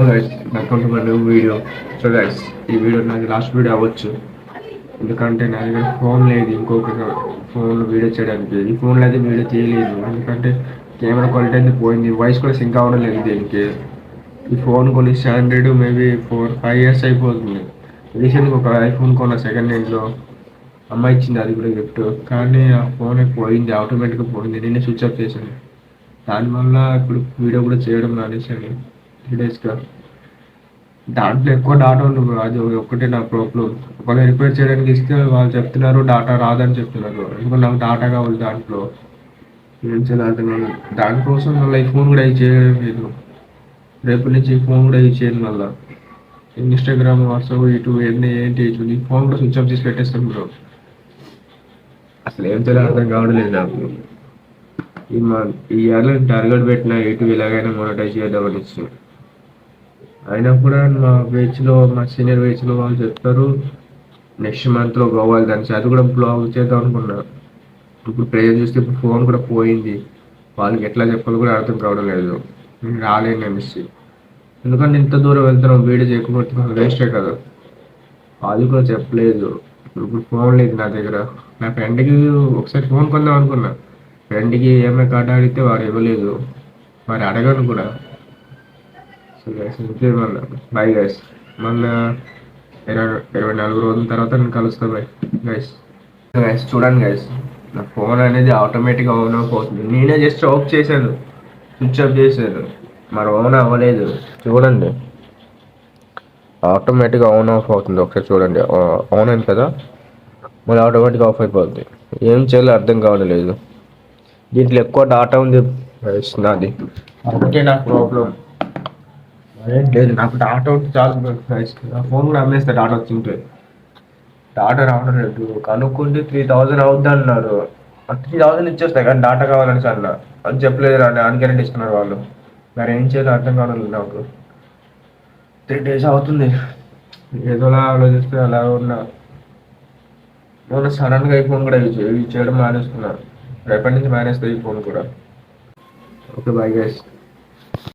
Guys welcome to my new video. So guys ఈ video నాది last video అవ్వచ్చు, ఎందుకంటే నా దగ్గర ఫోన్ లేదు. ఇంకొక ఫోన్ వీడియో చేయడానికి ఈ ఫోన్లో అయితే వీడియో తీయలేదు, ఎందుకంటే కెమెరా క్వాలిటీ అయితే పోయింది, వాయిస్ కూడా సింక్ అవ్వడం లేదు దీనికి. ఈ ఫోన్ కొని స్టాండర్డ్ మేబీ 4-5 years అయిపోతుంది. రీసెంట్గా ఒక ఐఫోన్ కొన్న సెకండ్ హ్యాండ్లో, అమ్మాయి ఇచ్చింది, అది కూడా గిఫ్ట్. కానీ ఆ ఫోన్ పోయింది, ఆటోమేటిక్గా పోయింది. నేనే స్విచ్ ఆఫ్ చేశాను. దానివల్ల ఇప్పుడు వీడియో కూడా చేయడం మానేశాను 3 daysగా. దాంట్లో ఎక్కువ డాటా ఉండదు, అది ఒక్కటే నా ప్రాబ్లం. ఒకవేళ రిపేర్ చేయడానికి ఇస్తే వాళ్ళు చెప్తున్నారు డాటా రాదని చెప్తున్నారు, ఎందుకంటే నాకు డాటా కావాలి దాంట్లో. ఏం చేయాలి దానికోసం మళ్ళీ ఈ ఫోన్ కూడా చేయడం లేదు. రేపటి నుంచి ఈ ఫోన్ కూడా చేయను. మళ్ళీ ఇన్స్టాగ్రామ్, వాట్సాప్, యూట్యూబ్ ఏంటి ఈ ఫోన్ కూడా స్విచ్ ఆఫ్ చేసి పెట్టేస్తాను బ్రో. అసలు ఏం చేయాలో అర్థం కావడం లేదు నాకు. ఈ ఇయర్లో టార్గెట్ పెట్టిన యూట్యూబ్ ఎలాగైనా మోనటైజ్ చేద్దామని ఇచ్చి, అయినా కూడా మా సీనియర్ బ్యాచ్లో వాళ్ళు చెప్తారు నెక్స్ట్ మంత్లో పోవాలి దానికి. అది కూడా బ్లాగ్ చేద్దాం అనుకున్నా. ఇప్పుడు ప్రేయర్ చూస్తే ఇప్పుడు ఫోన్ కూడా పోయింది. వాళ్ళకి ఎట్లా చెప్పాలో కూడా అర్థం కావడం లేదు. నేను రాలేను అనేసి, ఎందుకంటే ఇంత దూరం వెళ్తున్నాం, వీడియో చేయకపోతే మనం వేస్టే కదా. వాళ్ళు కూడా చెప్పలేదు. ఇప్పుడు ఫోన్ లేదు నా దగ్గర. నా ఫ్రెండ్కి ఒకసారి ఫోన్ కొందాం అనుకున్నా, ఫ్రెండ్కి ఏమైనా కార్డు అడిగితే వాడు ఇవ్వలేదు, మరి అడగను కూడా. సో గైస్ ఇంకే మళ్ళీ బాయ్ గైస్. మళ్ళీ 24 రోజుల తర్వాత నేను కలుస్తాను బాయ్ గైస్. గైస్ చూడండి గైస్, నా ఫోన్ అనేది ఆటోమేటిక్గా ఆన్ ఆఫ్ అవుతుంది. నేనే జస్ట్ ఆఫ్ చేశాను, స్విచ్ ఆఫ్ చేశాను, మరి ఆన్ అవ్వలేదు. చూడండి ఆటోమేటిక్గా ఆన్ ఆఫ్ అవుతుంది. ఒకసారి చూడండి, ఆన్ అయింది కదా, మళ్ళీ ఆటోమేటిక్గా ఆఫ్ అయిపోతుంది. ఏం చేయాలో అర్థం కావడం లేదు. దీంట్లో ఎక్కువ డాటా ఉంది నాది, అందుకే నాకు ప్రాబ్లం. ఏం లేదు, నాకు డాటా ఉంటే చాలు. నా ఫోన్ కూడా అమ్మేస్తా డాటా వచ్చింటే. డాటా రావడం లేదు, కనుక్కుంటే 3000 అవుద్ది అన్నారు. 3000 ఇచ్చేస్తాయి కానీ డాటా కావాలని అన్న, అది చెప్పలేదు రా, అన్గ్యారెంటీ ఇస్తున్నారు వాళ్ళు. మరి ఏం చేయాలో అర్థం కావడం లేదు నాకు. 3 days అవుతుంది, ఏదోలా ఆలోచిస్తే అలా ఉన్నా. మొన్న సడన్గా ఈ ఫోన్ కూడా యూజ్ చేయడం మానేస్తున్నారు. రేపటి నుంచి మానేస్తుంది ఈ ఫోన్ కూడా. Okay bye guys.